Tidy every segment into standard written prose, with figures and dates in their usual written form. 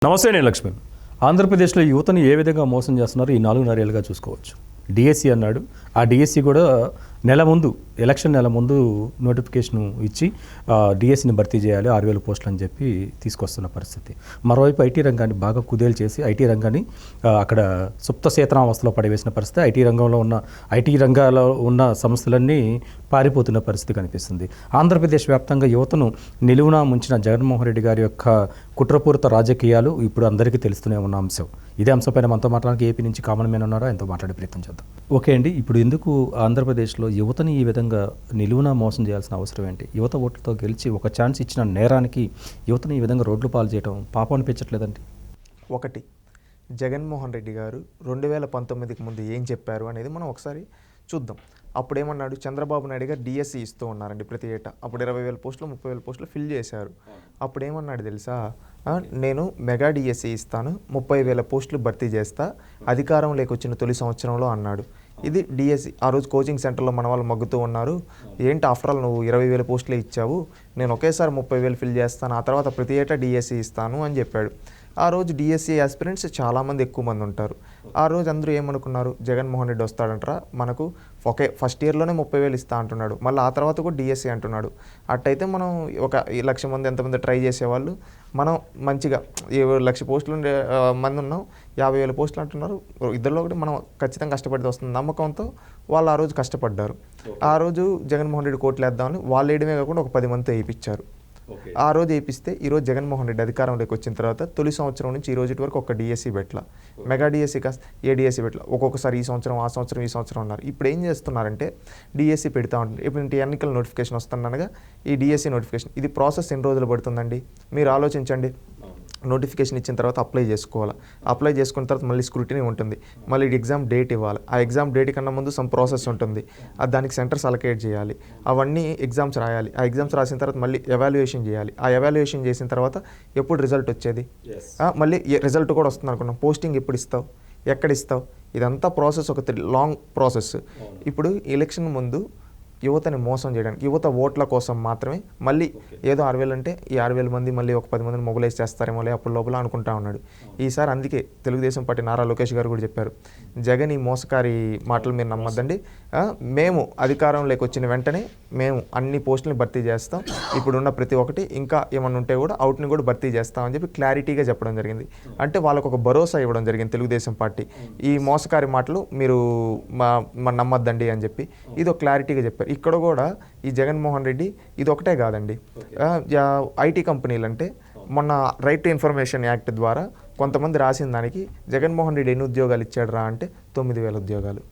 నమస్తే, నేను లక్ష్మణ్. ఆంధ్రప్రదేశ్లో యువతను ఏ విధంగా మోసం చేస్తున్నారో ఈ 4.5 ఏళ్ళుగా చూసుకోవచ్చు. డిఎస్సి అన్నాడు. ఆ డిఎస్సి కూడా ఎలక్షన్ నెల ముందు నోటిఫికేషన్ ఇచ్చి డిఎస్సిని భర్తీ చేయాలి 6,000 పోస్టులు అని చెప్పి తీసుకొస్తున్న పరిస్థితి. మరోవైపు ఐటీ రంగాన్ని బాగా కుదేలు చేసి ఐటీ రంగాన్ని అక్కడ సుప్త శీతనావస్థలో పడివేసిన పరిస్థితి. ఐటీ రంగాల్లో ఉన్న సంస్థలన్నీ పారిపోతున్న పరిస్థితి కనిపిస్తుంది. ఆంధ్రప్రదేశ్ వ్యాప్తంగా యువతను నిలువునా ముంచిన జగన్మోహన్ రెడ్డి గారి యొక్క కుట్రపూరిత రాజకీయాలు ఇప్పుడు అందరికీ తెలుస్తూనే ఉన్న అంశం. ఇదే అంశంపైన మనతో మాట్లాడడానికి ఏపీ నుంచి కామన్ మ్యాన్ ఉన్నారో ఎంతో మాట్లాడే ప్రయత్నం చేద్దాం. ఓకే అండి, ఇప్పుడు ఎందుకు ఆంధ్రప్రదేశ్లో యువతని ఈ విధంగా నిలువునా మోసం చేయాల్సిన అవసరం ఏంటి? యువత ఓట్లతో గెలిచి ఒక ఛాన్స్ ఇచ్చిన నేరానికి యువతని ఈ విధంగా రోడ్లు పాలు చేయడం పాపం అనిపించట్లేదండి? ఒకటి, జగన్మోహన్ రెడ్డి గారు 2019కి ముందు ఏం చెప్పారు అనేది మనం ఒకసారి చూద్దాం. అప్పుడు ఏమన్నాడు? చంద్రబాబు నాయుడు గారు డిఎస్సి ఇస్తూ ఉన్నారండి ప్రతి ఏటా. అప్పుడు 20,000 పోస్టులు 30,000 పోస్టులు ఫిల్ చేశారు. అప్పుడు ఏమన్నాడు తెలుసా? నేను మెగా డిఎస్సి ఇస్తాను, 30,000 పోస్టులు భర్తీ చేస్తా, అధికారం లేకొచ్చిన తొలి సంవత్సరంలో అన్నాడు. ఇది డిఎస్సి. ఆ రోజు కోచింగ్ సెంటర్లో మన వాళ్ళు మగ్గుతూ ఉన్నారు. ఏంటి ఆఫ్టర్ ఆల్ నువ్వు 20,000 పోస్టులే ఇచ్చావు, నేను ఒకేసారి 30,000 ఫిల్ చేస్తాను, ఆ తర్వాత ప్రతి ఏటా డిఎస్సి ఇస్తాను అని చెప్పాడు. ఆ రోజు డిఎస్సి ఆస్పిరెంట్స్ చాలామంది ఎక్కువ మంది ఉంటారు. ఆ రోజు అందరూ ఏమనుకున్నారు? జగన్మోహన్ రెడ్డి వస్తాడంటారా, మనకు ఫస్ట్ ఇయర్లోనే 30,000 ఇస్తా అంటున్నాడు, మళ్ళీ ఆ తర్వాత కూడా డిఎస్సి అంటున్నాడు. అట్టయితే మనం 1,00,000 మంది ఎంతమంది ట్రై చేసేవాళ్ళు, మనం మంచిగా 1,00,000 పోస్టులు మంది ఉన్నాం, 50,000 పోస్టులు అంటున్నారు, ఇద్దరిలో ఒకటి మనం ఖచ్చితంగా కష్టపడితే వస్తుంది నమ్మకంతో వాళ్ళు ఆ రోజు కష్టపడ్డారు. ఆ రోజు జగన్మోహన్ రెడ్డి కోట్లు వేద్దామని వాళ్ళు వేయడమే కాకుండా ఒక 10 మందితో వేయించారు. ఆ రోజు వేయిస్తే ఈరోజు జగన్మోహన్ రెడ్డి అధికారంలోకి వచ్చిన తర్వాత తొలి సంవత్సరం నుంచి ఈ రోజు వరకు ఒక డిఎస్సి పెట్టలా, మెగా డిఎస్సి కాస్త ఏ డిఎస్సి పెట్టలా, ఒక్కొక్కసారి ఈ సంవత్సరం ఆ సంవత్సరం ఈ సంవత్సరం ఉన్నారు. ఇప్పుడు ఏం చేస్తున్నారంటే డిఎస్సి పెడతా ఉంటుంది. ఇప్పుడు ఎన్నికల నోటిఫికేషన్ వస్తుందనగా ఈ డిఎస్సి నోటిఫికేషన్, ఇది ప్రాసెస్ ఎన్ని రోజులు పడుతుందండి మీరు ఆలోచించండి. నోటిఫికేషన్ ఇచ్చిన తర్వాత అప్లై చేసుకోవాలి, అప్లై చేసుకున్న తర్వాత మళ్ళీ స్క్రూటినీ ఉంటుంది, మళ్ళీ ఎగ్జామ్ డేట్ ఇవ్వాలి, ఆ ఎగ్జామ్ డేట్ కన్నా ముందు సమ్ ప్రాసెస్ ఉంటుంది, దానికి సెంటర్స్ అలొకేట్ చేయాలి, అవన్నీ ఎగ్జామ్స్ రాయాలి, ఆ ఎగ్జామ్స్ రాసిన తర్వాత మళ్ళీ ఎవాల్యుయేషన్ చేయాలి, ఆ ఎవాల్యుయేషన్ చేసిన తర్వాత ఎప్పుడు రిజల్ట్ వచ్చేది, మళ్ళీ రిజల్ట్ కూడా వస్తుంది అనుకున్నాం, పోస్టింగ్ ఎప్పుడు ఇస్తావు, ఎక్కడ ఇస్తావు, ఇదంతా ప్రాసెస్ ఒక లాంగ్ ప్రాసెస్. ఇప్పుడు ఎలక్షన్ ముందు యువతని మోసం చేయడానికి, యువత ఓట్ల కోసం మాత్రమే మళ్ళీ ఏదో 6,000 అంటే ఈ 6,000 మంది మళ్ళీ ఒక 10 మందిని మొగలేసి చేస్తారేమో అప్పుడు లోపల అనుకుంటా ఉన్నాడు. ఈసారి అందుకే తెలుగుదేశం పార్టీ నారా లోకేష్ గారు కూడా చెప్పారు, జగన్ ఈ మోసకారి మాటలు మీరు నమ్మద్దండి, మేము అధికారంలోకి వచ్చిన వెంటనే మేము అన్ని పోస్టులను భర్తీ చేస్తాం, ఇప్పుడున్న ప్రతి ఒక్కటి ఇంకా ఏమన్నా ఉంటే కూడా అవుట్ని కూడా భర్తీ చేస్తామని చెప్పి క్లారిటీగా చెప్పడం జరిగింది. అంటే వాళ్ళకు ఒక భరోసా ఇవ్వడం జరిగింది తెలుగుదేశం పార్టీ, ఈ మోసకారి మాటలు మీరు నమ్మద్దండి అని చెప్పి ఇది ఒక క్లారిటీగా చెప్పారు. ఇక్కడ కూడా ఈ జగన్మోహన్ రెడ్డి ఇది ఒకటే కాదండి, ఐటీ కంపెనీలు అంటే మొన్న రైట్ టు ఇన్ఫర్మేషన్ యాక్ట్ ద్వారా కొంతమంది రాసిన దానికి జగన్మోహన్ రెడ్డి ఎన్ని ఉద్యోగాలు ఇచ్చాడు రా అంటే 9,000 ఉద్యోగాలు.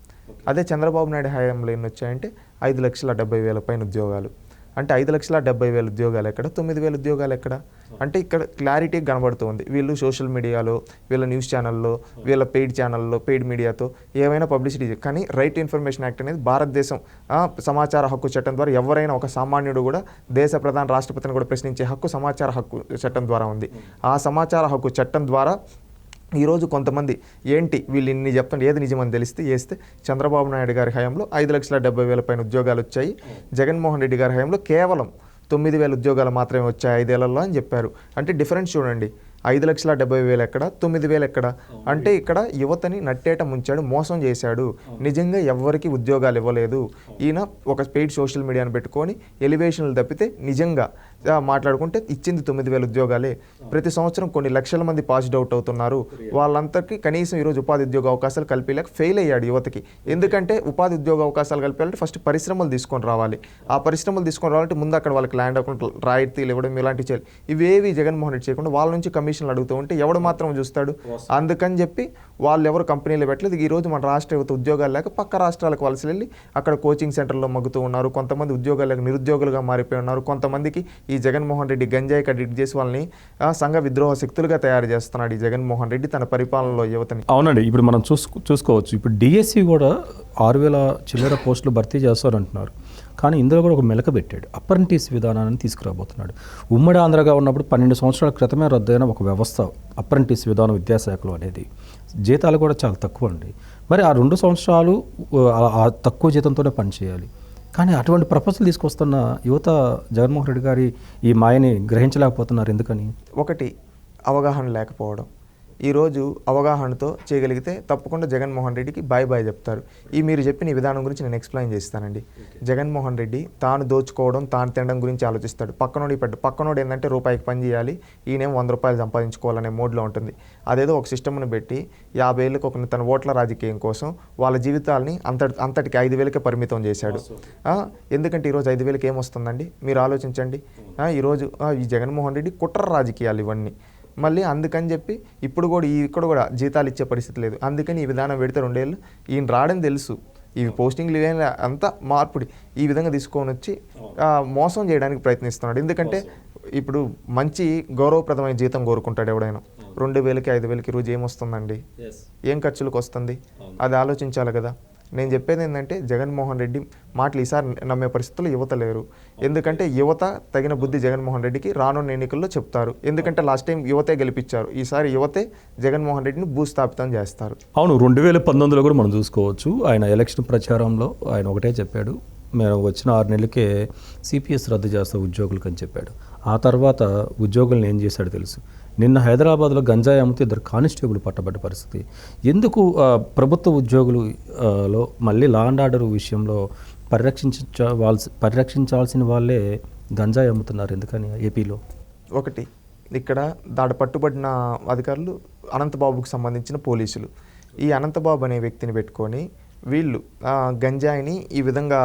అదే చంద్రబాబు నాయుడు హయాంలో ఎన్ని వచ్చాయంటే 5,70,000 పైన ఉద్యోగాలు. అంటే 5,70,000 ఉద్యోగాలు ఎక్కడ, 9,000 ఉద్యోగాలు ఎక్కడ? అంటే ఇక్కడ క్లారిటీ కనబడుతుంది. వీళ్ళు సోషల్ మీడియాలో, వీళ్ళ న్యూస్ ఛానల్లో, వీళ్ళ పెయిడ్ ఛానల్లో, పెయిడ్ మీడియాతో ఏమైనా పబ్లిసిటీ, కానీ రైట్ టు ఇన్ఫర్మేషన్ యాక్ట్ అనేది భారతదేశం సమాచార హక్కు చట్టం ద్వారా ఎవరైనా ఒక సామాన్యుడు కూడా దేశ ప్రధాన రాష్ట్రపతిని కూడా ప్రశ్నించే హక్కు సమాచార హక్కు చట్టం ద్వారా ఉంది. ఆ సమాచార హక్కు చట్టం ద్వారా ఈరోజు కొంతమంది ఏంటి వీళ్ళు ఇన్ని చెప్తుంటే ఏది నిజమని తెలిస్తే వేస్తే చంద్రబాబు నాయుడు గారి హయాంలో 5,70,000 పైన ఉద్యోగాలు వచ్చాయి, జగన్మోహన్ రెడ్డి గారి హయాంలో కేవలం 9,000 ఉద్యోగాలు మాత్రమే వచ్చాయి 5 ఏళ్లలో అని చెప్పారు. అంటే డిఫరెన్స్ చూడండి, 5,70,000 ఎక్కడ, 9,000 ఎక్కడ? అంటే ఇక్కడ యువతని నట్టేట ముంచాడు, మోసం చేశాడు. నిజంగా ఎవరికి ఉద్యోగాలు ఇవ్వలేదు. ఈయన ఒక పెయిడ్ సోషల్ మీడియాను పెట్టుకొని ఎలివేషన్లు తప్పితే నిజంగా మాట్లాడుకుంటే ఇచ్చింది 9,000 ఉద్యోగాలే. ప్రతి సంవత్సరం కొన్ని లక్షల మంది పాస్డ్ అవుట్ అవుతున్నారు. వాళ్ళందరికీ కనీసం ఈరోజు ఉపాధి ఉద్యోగ అవకాశాలు కల్పించలేక ఫెయిల్ అయ్యాడు యువతకి. ఎందుకంటే ఉపాధి ఉద్యోగ అవకాశాలు కల్పించాలంటే ఫస్ట్ పరిశ్రమలు తీసుకొని రావాలి. ఆ పరిశ్రమలు తీసుకొని రావాలంటే ముందు అక్కడ వాళ్ళకి ల్యాండ్ అకౌంట్ రాయితీలు ఇవ్వడం ఇలాంటివి చేయాలి. ఇవేవి జగన్మోహన్ రెడ్డి చేయకుండా వాళ్ళ నుంచి కమిషన్లు అడుగుతూ ఉంటే ఎవడు మాత్రం చూస్తాడు? అందుకని చెప్పి వాళ్ళు ఎవరు కంపెనీలు పెట్టలేదు. ఈరోజు మన రాష్ట్ర యువత ఉద్యోగాలు లేక పక్క రాష్ట్రాలకు వలస వెళ్ళి అక్కడ కోచింగ్ సెంటర్లో మగ్గుతూ ఉన్నారు. కొంతమంది ఉద్యోగాలు లేక నిరుద్యోగులుగా మారిపోయి ఉన్నారు. కొంతమందికి ఈ జగన్మోహన్ రెడ్డి గంజాయి కడిట్ చేసి వాళ్ళని సంఘ విద్రోహ శక్తులుగా తయారు చేస్తున్నాడు ఈ జగన్మోహన్ రెడ్డి తన పరిపాలనలో యువతని. అవునండి, ఇప్పుడు మనం చూసుకోవచ్చు. ఇప్పుడు డిఎస్సి కూడా 6,000 చిల్లర పోస్టులు భర్తీ చేస్తారంటున్నారు, కానీ ఇందులో కూడా ఒక మెలక పెట్టాడు. అప్రెంటిస్ విధానాన్ని తీసుకురాబోతున్నాడు. ఉమ్మడి ఆంధ్రగా ఉన్నప్పుడు 12 సంవత్సరాల క్రితమే రద్దయిన ఒక వ్యవస్థ అప్రెంటిస్ విధానం విద్యాశాఖలో అనేది. జీతాలు కూడా చాలా తక్కువ అండి. మరి ఆ 2 సంవత్సరాలు ఆ తక్కువ జీతంతోనే పనిచేయాలి. కానీ అటువంటి ప్రపోజల్ తీసుకొస్తున్న యువత జగన్మోహన్ రెడ్డి గారి ఈ మాయని గ్రహించలేకపోతున్నారు. ఎందుకని? ఒకటి, అవగాహన లేకపోవడం. ఈరోజు అవగాహనతో చేయగలిగితే తప్పకుండా జగన్మోహన్ రెడ్డికి బాయ్ బాయ్ చెప్తారు. మీరు చెప్పిన ఈ విధానం గురించి నేను ఎక్స్ప్లెయిన్ చేస్తానండి. జగన్మోహన్ రెడ్డి తాను దోచుకోవడం, తాను తినడం గురించి ఆలోచిస్తాడు. పక్కనోడు ఏంటంటే రూపాయికి పని చేయాలి, ఈయనేం 100 రూపాయలు సంపాదించుకోవాలనే మోడ్లో ఉంటుంది. అదేదో ఒక సిస్టమ్ను పెట్టి 50 ఏళ్ళకి తన ఓట్ల రాజకీయం కోసం వాళ్ళ జీవితాలని అంతటికి 5,000కే పరిమితం చేశాడు. ఎందుకంటే ఈరోజు 5,000కి ఏమొస్తుందండి మీరు ఆలోచించండి. ఈరోజు ఈ జగన్మోహన్ రెడ్డి కుట్ర రాజకీయాలు ఇవన్నీ. మళ్ళీ అందుకని చెప్పి ఇక్కడ కూడా జీతాలు ఇచ్చే పరిస్థితి లేదు. అందుకని ఈ విధానం పెడితే 2 ఏళ్ళు ఈయన రావడం తెలుసు. ఇవి పోస్టింగ్లు ఇవేం అంతా మార్పుడి ఈ విధంగా తీసుకొని వచ్చి మోసం చేయడానికి ప్రయత్నిస్తున్నాడు. ఎందుకంటే ఇప్పుడు మంచి గౌరవప్రదమైన జీతం కోరుకుంటాడు ఎవడైనా. 2,000కి 5,000కి రోజు ఏమొస్తుందండి, ఏం ఖర్చులకు వస్తుంది, అది ఆలోచించాలి కదా. నేను చెప్పేది ఏంటంటే జగన్మోహన్ రెడ్డి మాటలు ఈసారి నమ్మే పరిస్థితుల్లో యువత లేరు. ఎందుకంటే యువత తగిన బుద్ధి జగన్మోహన్ రెడ్డికి రానున్న ఎన్నికల్లో చెప్తారు. ఎందుకంటే లాస్ట్ టైం యువతే గెలిపించారు, ఈసారి యువతే జగన్మోహన్ రెడ్డిని భూస్థాపితం చేస్తారు. అవును, 2019లో కూడా మనం చూసుకోవచ్చు. ఆయన ఎలక్షన్ ప్రచారంలో ఆయన ఒకటే చెప్పాడు, మేము వచ్చిన 6 నెలలకే సిపిఎస్ రద్దు చేస్తా ఉద్యోగులకు అని చెప్పాడు. ఆ తర్వాత ఉద్యోగులను ఏం చేశాడో తెలుసు. నిన్న హైదరాబాద్లో గంజాయి అమ్మితే 2 కానిస్టేబుల్ పట్టబడ్డ పరిస్థితి. ఎందుకు ప్రభుత్వ ఉద్యోగులు మళ్ళీ లా అండ్ ఆర్డర్ విషయంలో పరిరక్షించాల్సిన వాళ్ళే గంజాయి అమ్ముతున్నారు ఎందుకని ఏపీలో? ఒకటి, ఇక్కడ పట్టుబడిన అధికారులు అనంతబాబుకు సంబంధించిన పోలీసులు. ఈ అనంతబాబు అనే వ్యక్తిని పెట్టుకొని వీళ్ళు గంజాయిని ఈ విధంగా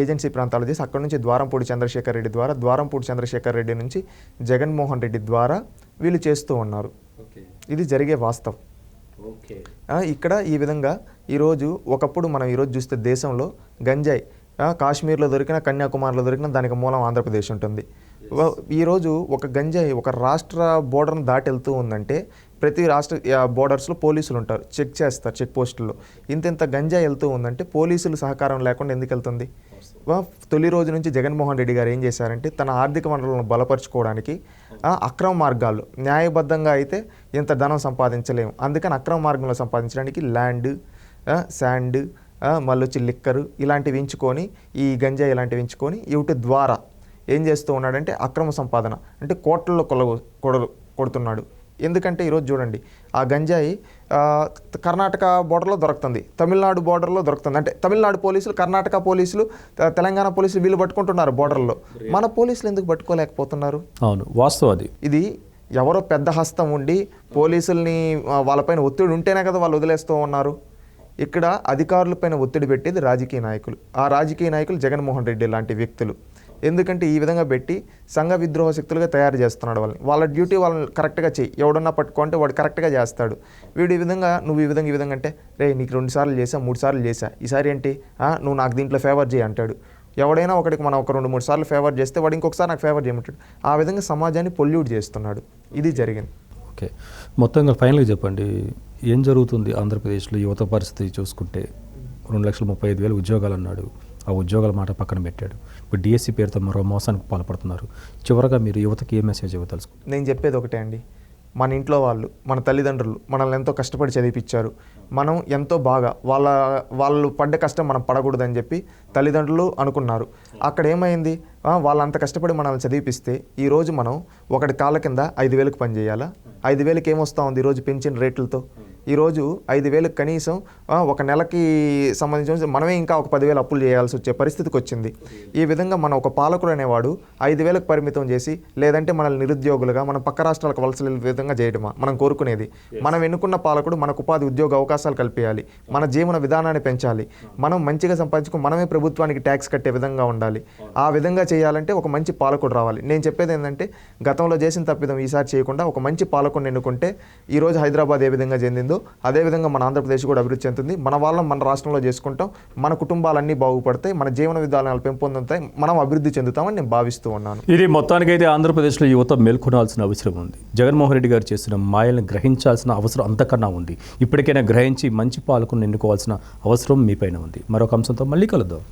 ఏజెన్సీ ప్రాంతాలు చేసి అక్కడ నుంచి ద్వారంపూడి చంద్రశేఖర్ రెడ్డి నుంచి జగన్మోహన్ రెడ్డి ద్వారా వీళ్ళు చేస్తూ ఉన్నారు. ఇది జరిగే వాస్తవం. ఇక్కడ ఈ విధంగా ఈరోజు ఒకప్పుడు మనం ఈరోజు చూస్తే దేశంలో గంజాయి కాశ్మీర్లో దొరికిన, కన్యాకుమారిలో దొరికిన దానికి మూలం ఆంధ్రప్రదేశ్ ఉంటుంది. ఈరోజు ఒక గంజాయి ఒక రాష్ట్ర బోర్డర్ను దాటి వెళ్తూ ఉందంటే ప్రతి రాష్ట్ర బోర్డర్స్లో పోలీసులు ఉంటారు, చెక్ చేస్తారు చెక్ పోస్టుల్లో. ఇంత గంజాయి వెళ్తూ ఉందంటే పోలీసులు సహకారం లేకుండా ఎందుకు వెళ్తుంది? తొలి రోజు నుంచి జగన్మోహన్ రెడ్డి గారు ఏం చేశారంటే తన ఆర్థిక వనరులను బలపరుచుకోవడానికి అక్రమ మార్గాల్లో, న్యాయబద్ధంగా అయితే ఇంత ధనం సంపాదించలేము, అందుకని అక్రమ మార్గంలో సంపాదించడానికి ల్యాండ్, శాండ్, మళ్ళీ వచ్చి లిక్కరు ఇలాంటివి ఎంచుకొని, ఈ గంజాయి ఇలాంటివి ఎంచుకొని వీటి ద్వారా ఏం చేస్తూ ఉన్నాడంటే అక్రమ సంపాదన అంటే కోట్లలో కొడుతున్నాడు. ఎందుకంటే ఈరోజు చూడండి ఆ గంజాయి కర్ణాటక బోర్డర్లో దొరుకుతుంది, తమిళనాడు బోర్డర్లో దొరుకుతుంది. అంటే తమిళనాడు పోలీసులు, కర్ణాటక పోలీసులు, తెలంగాణ పోలీసులు వీళ్ళు పట్టుకుంటున్నారు బోర్డర్లో. మన పోలీసులు ఎందుకు పట్టుకోలేకపోతున్నారు? అవును, వాస్తవం అది. ఇది ఎవరో పెద్ద హస్తం ఉండి పోలీసుల్ని వాళ్ళపైన ఒత్తిడి ఉంటేనే కదా వాళ్ళు వదిలేస్తూ ఉన్నారు. ఇక్కడ అధికారులపైన ఒత్తిడి పెట్టేది రాజకీయ నాయకులు. ఆ రాజకీయ నాయకులు జగన్మోహన్ రెడ్డి లాంటి వ్యక్తులు. ఎందుకంటే ఈ విధంగా పెట్టి సంఘ విద్రోహ శక్తులుగా తయారు చేస్తున్నాడు వాళ్ళని. వాళ్ళ డ్యూటీ వాళ్ళని కరెక్ట్గా చెయ్యి, ఎవడన్నా పట్టుకుంటే వాడు కరెక్ట్గా చేస్తాడు. వీడు ఈ విధంగా నువ్వు ఈ విధంగా అంటే రే నీకు 2 సార్లు చేసా, 3 సార్లు చేసా, ఈసారి ఏంటి నువ్వు నాకు దీంట్లో ఫేవర్ చేయి అంటాడు. ఎవడైనా ఒకటికి మనం ఒక 2-3 సార్లు ఫేవర్ చేస్తే వాడు ఇంకొకసారి నాకు ఫేవర్ చేయమంటాడు. ఆ విధంగా సమాజాన్ని పొల్యూట్ చేస్తున్నాడు. ఇది జరిగింది. ఓకే, మొత్తంగా ఫైనల్గా చెప్పండి, ఏం జరుగుతుంది ఆంధ్రప్రదేశ్లో యువత పరిస్థితి చూసుకుంటే? 2,35,000 ఉద్యోగాలు అన్నాడు, ఆ ఉద్యోగాల మాట పక్కన పెట్టాడు. ఇప్పుడు డిఎస్సి పేరుతో మరో మోసానికి పాల్పడుతున్నారు. చివరగా మీరు యువతకి ఏ మెసేజ్ ఇవ్వదలుచు? నేను చెప్పేది ఒకటే అండి, మన ఇంట్లో వాళ్ళు, మన తల్లిదండ్రులు మనల్ని ఎంతో కష్టపడి చదివిపించారు. మనం ఎంతో బాగా వాళ్ళు పడ్డ కష్టం మనం పడకూడదని చెప్పి తల్లిదండ్రులు అనుకున్నారు. అక్కడ ఏమైంది, వాళ్ళంత కష్టపడి మనల్ని చదివిపిస్తే ఈరోజు మనం ఒకటి కాళ్ళ కింద 5,000కి పని చేయాలా? 5,000కి ఏమొస్తూ ఉంది ఈరోజు పెంచిన రేట్లతో? ఈరోజు 5,000కి కనీసం ఒక నెలకి సంబంధించి మనమే ఇంకా ఒక 10,000 అప్పులు చేయాల్సి వచ్చే పరిస్థితికి వచ్చింది. ఈ విధంగా మన ఒక పాలకుడు అనేవాడు 5,000కి పరిమితం చేసి, లేదంటే మనల్ని నిరుద్యోగులుగా మన పక్క రాష్ట్రాలకు వలస విధంగా చేయడమా మనం కోరుకునేది? మనం ఎన్నుకున్న పాలకుడు మనకు ఉపాధి ఉద్యోగ అవకాశాలు కల్పించాలి, మన జీవన విధానాన్ని పెంచాలి, మనం మంచిగా సంపాదించుకుని మనమే ప్రభుత్వానికి ట్యాక్స్ కట్టే విధంగా ఉండాలి. ఆ విధంగా చేయాలంటే ఒక మంచి పాలకుడు రావాలి. నేను చెప్పేది ఏంటంటే గతంలో చేసిన తప్పిదం ఈసారి చేయకుండా ఒక మంచి పాలకుడిని ఎన్నుకుంటే ఈరోజు హైదరాబాద్ ఏ విధంగా చెందిందో అదేవిధంగా మన ఆంధ్రప్రదేశ్ కూడా అభివృద్ధి చెందుతుంది. మన వాళ్ళం మన రాష్ట్రంలో చేసుకుంటాం, మన కుటుంబాలన్నీ బాగుపడతాయి, మన జీవన విధానాలు పెంపొందుతాయి, మనం అభివృద్ధి చెందుతామని నేను భావిస్తూ ఉన్నాను. ఇది మొత్తానికైతే ఆంధ్రప్రదేశ్లో యువత మేల్కొనాల్సిన అవసరం ఉంది. జగన్మోహన్ రెడ్డి గారు చేసిన మాయలను గ్రహించాల్సిన అవసరం అంతకన్నా ఉంది. ఇప్పటికైనా గ్రహించి మంచి పాలకులను ఎన్నుకోవాల్సిన అవసరం మీపైన ఉంది. మరొక అంశంతో మళ్ళీ కలుద్దాం.